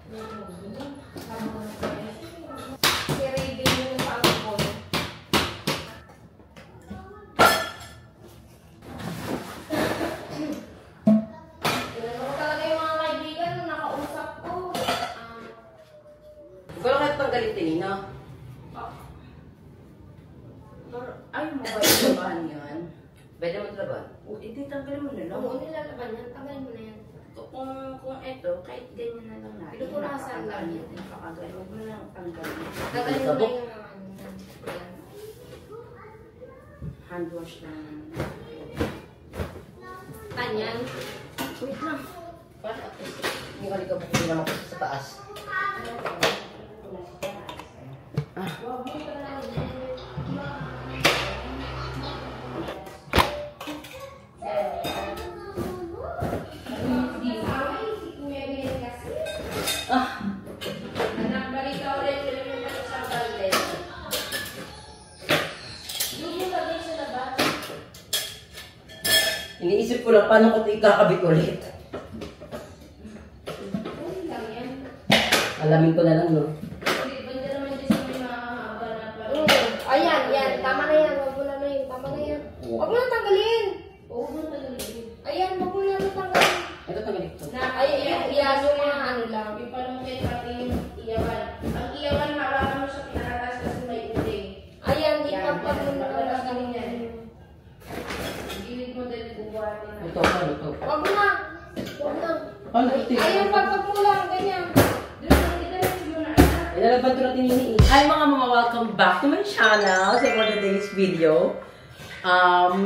Si Raven yung paangkol. Tinanong ko talaga yung mga kaibigan nung nakausap ko. Ikaw lang kahit tanggalin tinina. Ay, mabait Labahan yan. Pwede mo laban? O, iti tanggalin mo na lang. Oo, nilalaban yan. Tanggalin mo na yan. Kung ito, kahit ganyan na lang natin. Pinupurasan lang yan. Napakagay. Huwag mo lang tanggalin. Tanggalin mo na yung yan. Hand wash lang. Tanyan. Wait lang. Paano ako? Yung alikabok hindi naman kasi sa taas. Iniisip ko lang paano ko ito ikakabit ulit. Alamin ko na lang, no? Ayan, yan. Tama na yan. Huwag mo na yun. Tama na yan. Huwag mo na tanggalin. Ayan, huwag mo na tanggalin. Ito tanggalin ko. Ayan, yan yung mga ano lang. Ang iyawan, hawakan mo sa pinakatas kasi may uling. Ayan, di pa pa mo na Pagkakaling yan. Gilid mo dahil bubuhatin na. Ito, ano ito? Huwag mo na. Huwag na. Paano ito? Ayan, pagpag mo lang. Ganyan. Ilalaban ko natin yun eh. Hi mga mama! Welcome back to my channel. So for today's video,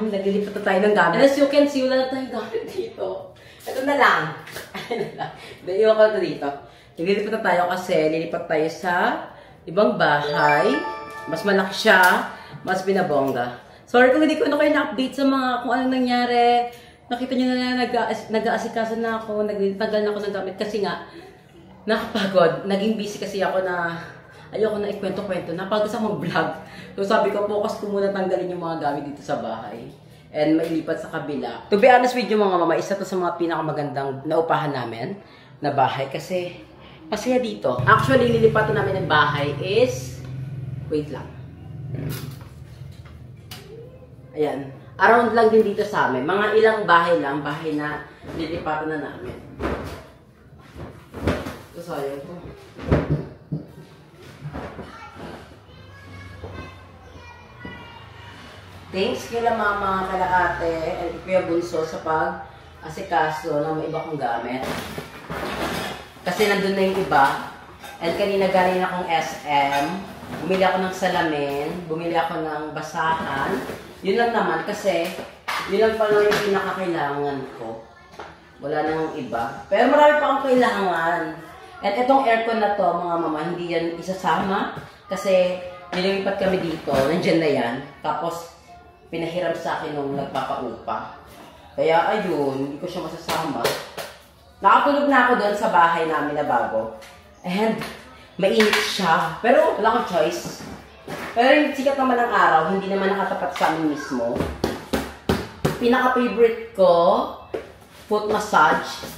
naglilipat na tayo ng gamit. And as you can see, wala na tayong gamit dito. Ito na lang. Ayun na lang. Iwan ko na dito. Naglilipat na tayo kasi lilipat tayo sa ibang bahay. Mas malaki siya. Mas binabongga. Sorry kung hindi ko na kayo na-update sa mga kung anong nangyari. Nakita nyo na nag-aasikaso na ako. Nagtagal na ako ng gamit kasi nga nakapagod. Naging busy kasi ako na ayoko na ikwento-kwento. Napagod sa mga vlog. So sabi ko, focus ko muna tanggalin yung mga gamit dito sa bahay. And mailipat sa kabila. To be honest with you mga mama, isa to sa mga pinakamagandang naupahan namin na bahay. Kasi masaya dito. Actually, lilipatan namin ng bahay is... Wait lang. Ayan. Around lang din dito sa amin. Mga ilang bahay lang. Bahay na lilipatan na namin. Sayang ko. Thanks kila mama, kala ate, at kuya bunso sa pag-asikaso ng may iba kong gamit. Kasi nandun na yung iba. And kanina galing akong SM. Bumili ako ng salamin. Bumili ako ng basahan. Yun lang naman kasi yun lang pala yung pinakakailangan ko. Wala nang iba. Pero marami pa akong kailangan. At itong aircon na to, mga mama, hindi yan isasama. Kasi nililipat kami dito, nandyan na yan. Tapos, pinahiram sa akin nung nagpapaupa. Kaya ayun, hindi ko siya masasama. Nakatulog na ako doon sa bahay namin na bago. And, mainit siya. Pero wala akong choice. Pero yung sikat naman ng araw, hindi naman nakatapat sa amin mismo. Pinaka-favorite ko, foot massage.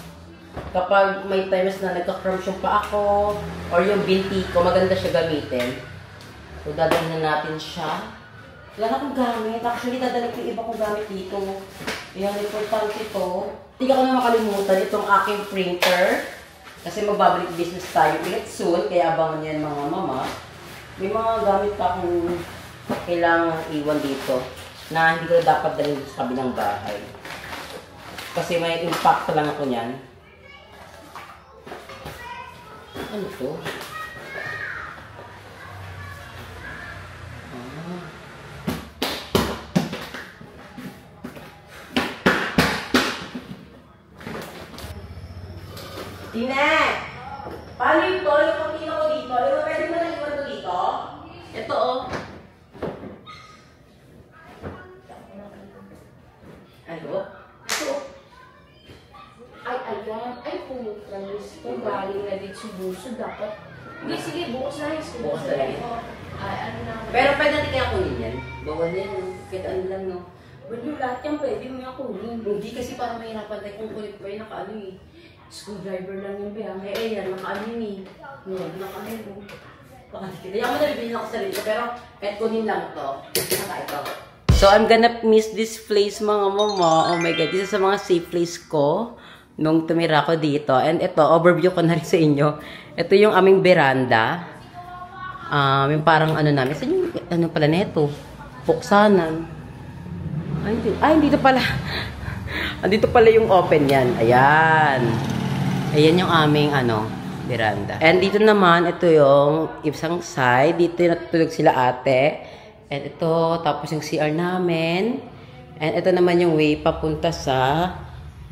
Kapag may times na nagka-cramps yung paa ko, or yung binti ko, maganda siya gamitin. So, dadalhin na natin siya. Wala na akong gamit. Actually, dadalhin ko yung iba kong gamit dito. Yung importante ito. Hindi ko na makalimutan itong aking printer. Kasi magbabalik business tayo ulit soon, kaya abangan yan mga mama. May mga gamit pa akong kailangan iwan dito na hindi ko dapat dalhin sa kabilang bahay. Kasi may impact lang ako niyan. Ano to? Tina! Paano ito? Yung kontina ko dito? Yung pwede mo na iwan ko dito? Ito oh. Ano? Ito oh. Ay, ayan. Ay, pumunta na gusto. Galing na dito sa buso. Dapat. Hindi, sige. Bukas na rin. Bukas na rin. Ay, ano na. Pero pwede natin kaya kunin yan. Bawal yan. Kahit ano lang, no? Well, yung lahat yan pwede mo yung kunin. Hindi kasi parang mahirapan tayo kung kulit pa yun nakaano eh. Screwdriver lang yung ba? Eh, yan, naka-ano yun eh. Naka-ano. Kaya mo na-reveal ako sa sarili ko, pero kahit kunin lang to. Saka ito. So, I'm gonna miss this place, mga mama. Oh my God, isa sa mga safe place ko nung tumira ko dito. And ito, overview ko na rin sa inyo. Ito yung aming veranda. Yung parang ano namin. Saan yung, ano pala neto? Buksanan. Ay, dito pala. Andito pala yung open yan. Ayan. Ayan yung aming, ano, veranda. And dito naman, ito yung isang side. Dito natutulog sila ate. And ito, tapos yung CR namin. And ito naman yung way papunta sa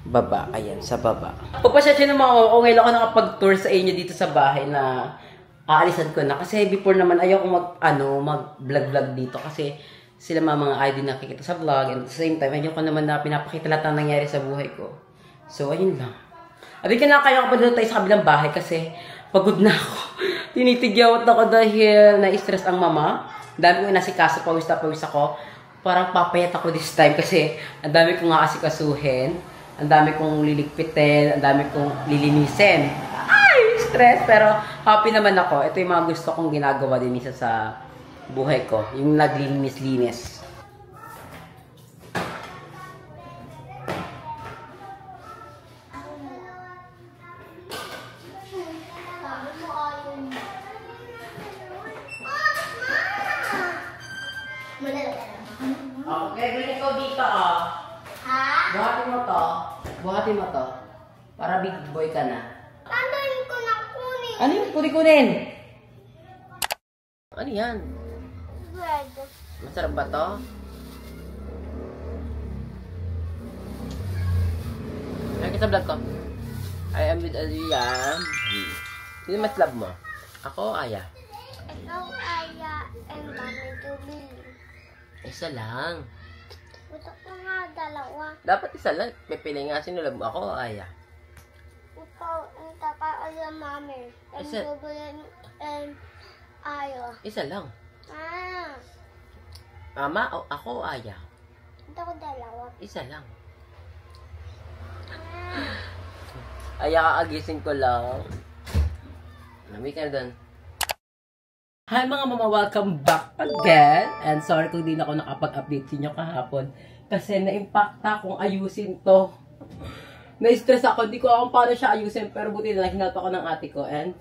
baba. Ayan, sa baba. Pagpasya siya ng mga ngayon ako nakapag-tour sa inyo dito sa bahay na aalisan ko na. Kasi before naman, ayaw ko mag-vlog-vlog dito. Kasi sila mga ID nakikita sa vlog. And at the same time, ayaw ko naman na pinapakita lahat ng nangyari sa buhay ko. So, ayun lang. Abi ka na kayo kapag tayo sa kabilang bahay kasi pagod na ako. Tinitigyawat ako dahil na-stress ang mama. Ang dami kong inasikaso, pawis ako. Parang papayat ako this time kasi ang dami kong aasikasuhin. Ang dami kong liligpitin. Ang dami kong lilinisin. Ay! Stress! Pero happy naman ako. Ito yung mga gusto kong ginagawa din isa sa buhay ko. Yung naglilinis-linis. Okay, ganyan ko dito, oh. Ha? Buhatin mo to. Para big boy ka na. Ano yung ko na kunin? Ano yung kunin? Ano yan? Bread. Masarap ba to? Ay, kita vlog ko. I am with Aliyah. Sino mas love mo? Ako o Aya? Ikaw, Aya, and Mami Julie. Isa lang. Gusto ko nga dalawa. Dapat isa lang. Pipili nga sino love mo. Ako o Aya? Ikaw, and Tapa, Aya, Mami. And Isa. Julie, and Aya. Isa lang. Mama o ako o Aya? Gusto ko dalawa. Isa lang. Aya, kaagising ko lang. Lamig ka na doon. Hi mga mama, welcome back again. And sorry kung di na ako nakapag-update sa inyo kahapon. Kasi na-impacta akong ayusin to. Na-stress ako. Hindi ko alam paano siya ayusin. Pero buti na lang, hinalap ako ng ate ko. And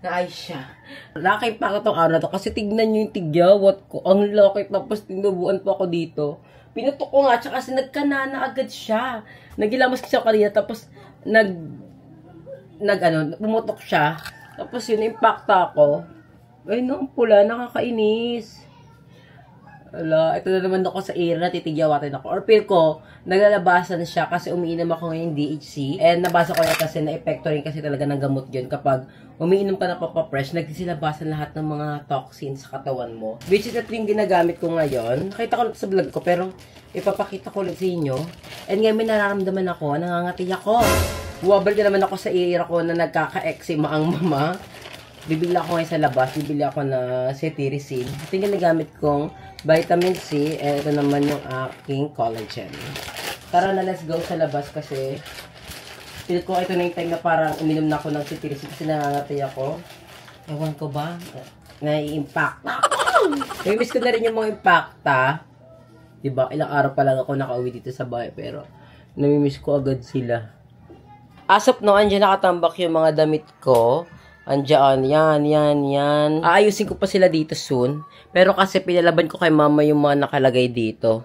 naayos siya. Nakaka-impacta tong araw na to. Kasi tignan nyo yung tigyawat ko. Ang laki. Tapos tinubuan pa ako dito. Pinutok ko nga. Tsaka kasi nagkanana agad siya. Nagilamos kasi ako kanina. Tapos pumutok siya. Tapos yun, impacta ako. Ay, no, pula, nakakainis. Ala, ito na naman ako sa ira, titigyawatin ako. Or feel ko, naglalabasan siya kasi umiinom ako ngayong DHC. And nabasa ko na kasi na-epekto rin kasi talaga ng gamot yun. Kapag umiinom ka na papapresh, nagsisilabasan lahat ng mga toxins sa katawan mo. Which is ito yung ginagamit ko ngayon. Nakita ko sa vlog ko, pero ipapakita ko ulit sa inyo. And ngayon may nararamdaman ako, nangangati ako. Buwabal ka naman ako sa ira ko na nagkaka-eczema ang mama. Bibili ako ngayon sa labas. Bibili ako na cetirizine. Ito yung ginagamit kong vitamin C. Ito naman yung aking collagen. Tara na, let's go sa labas kasi feel ko ito na yung time na parang uminom na ako ng cetirizine kasi nangangatay ako. Ewan ko ba? Nai-impacta. Nai-miss ko na rin yung mga impacta. Diba? Ilang araw pa lang ako nakauwi dito sa bahay pero nami-miss ko agad sila. As of now, andyan nakatambak yung mga damit ko. Andiyan, yan. Aayusin ko pa sila dito soon. Pero kasi pinalaban ko kay mama yung mga nakalagay dito.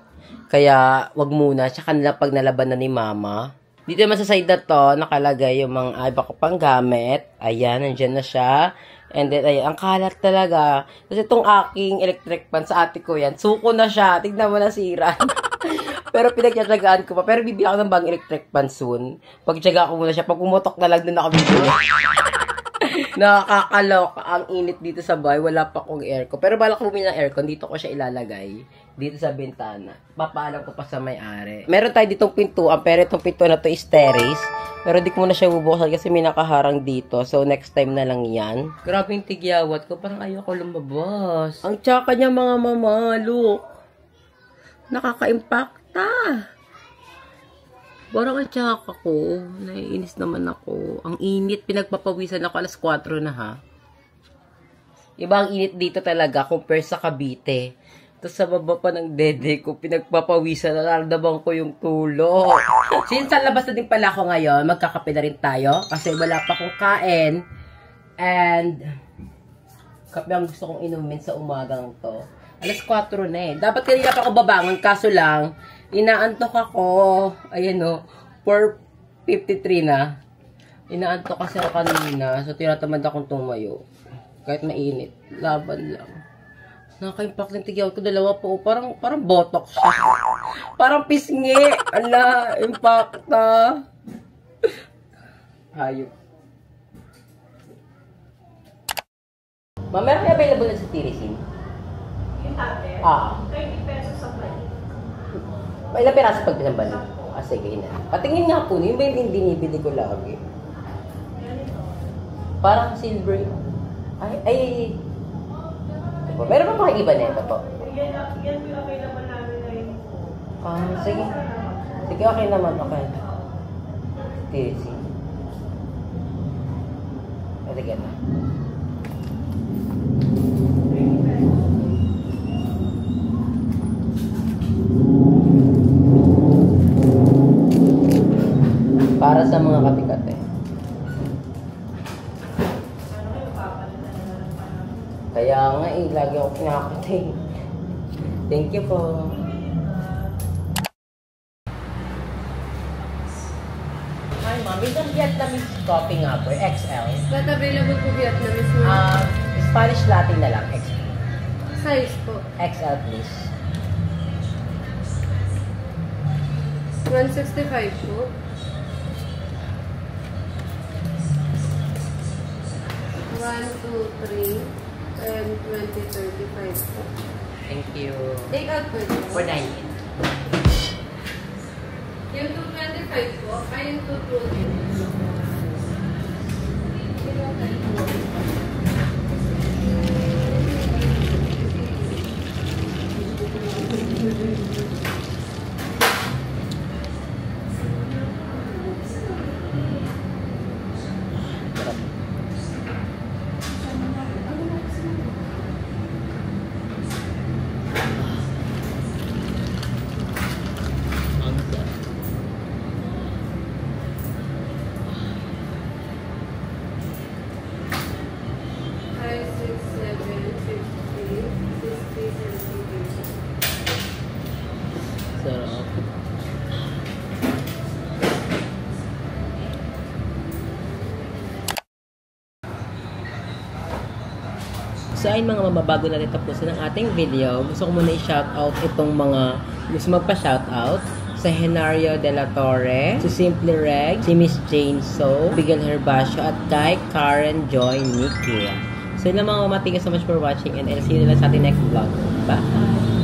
Kaya, wag muna. Tsaka nila pag nalaban na ni mama. Dito naman sa side na to, nakalagay yung mga iba ko pang gamit. Ayan, nandiyan na siya. And then, ayan, ang kalat talaga. Kasi itong aking electric fan sa ate ko yan. Suko na siya. Tignan mo na sira. Pero pinagtyagaan ko pa. Pero bibili ako ng bagong electric fan soon. Pagtyaga ko muna siya. Pag pumutok na lang doon ako bibili. Nakakaloka ang init dito sa bahay. Wala pa akong aircon. Pero balak bumili ng aircon. Dito ko siya ilalagay. Dito sa bintana. Papaalam ko pa sa may-ari. Meron tayo ditong pintuan. Pero itong pintuan na to is terrace. Pero di ko muna siya bubuksan kasi may nakaharang dito. So next time na lang yan. Grabe yung tigyawat ko. Parang ayoko lumabas. Ang tsaka niya mga mama. Look. Nakaka-impacta. Parang atsak ako. Naiinis naman ako. Ang init. Pinagpapawisan ako. Alas 4 na ha. Iba ang init dito talaga compare sa Cavite. Tapos sa baba pa ng dede ko, pinagpapawisan na naramdaman ko yung tulo. Since sa labas na din pala ako ngayon, magkakape na rin tayo. Kasi wala pa akong kain. And kape ang gusto kong inumin sa umagang to. Alas 4 na eh. Dapat kanina pa ako babangon. Kaso lang, inaantok ako. Ayan o. 4:53 na. Inaantok kasi ako kanina. So, tinatamad akong tumayo. Kahit mainit. Laban lang. Nakaka-impact ng tigyaw ko. Dalawa po. Parang botox siya. Parang pisngi. Ala, impacta. Hayop. Ma, meron na available na sa Tirisin? Yung tablet? 30 pesos sa balik. Ilang piraso pag isang balik? Ah, sige na. Patingin nga po, yung ba yung binibili ko lagi? Parang silver. Ay. Meron pa iba na ito po? Yan po yung available namin ngayon. Sige. Sige, okay naman. Okay. Tirisin. Sige na. Para sa mga katikate. Kaya nga lagi ako kinakate. Thank you po. Hi, ma'am. Itong Vietnamese coffee nga po, XL. Not available po Vietnamese mo. Spanish latte na lang, XL. Size po. XL, please. 165 po. 1, 2, 3, and 20, 35 po. Thank you. Take out po ito. For 19. Yung 225 po, ay yung 220. Sarap. So ayun mga mababago na rin tapusin ang ating video. Gusto ko muna i-shoutout itong mga gusto magpa-shoutout. Sa Henario de la Torre, si Simply Reg, si Miss Jane So, Bigel Herbacio, at kay Karen Joy Nikki. So yun lang mga mama, thank you so much for watching and I'll see you na lang sa ating next vlog. Bye!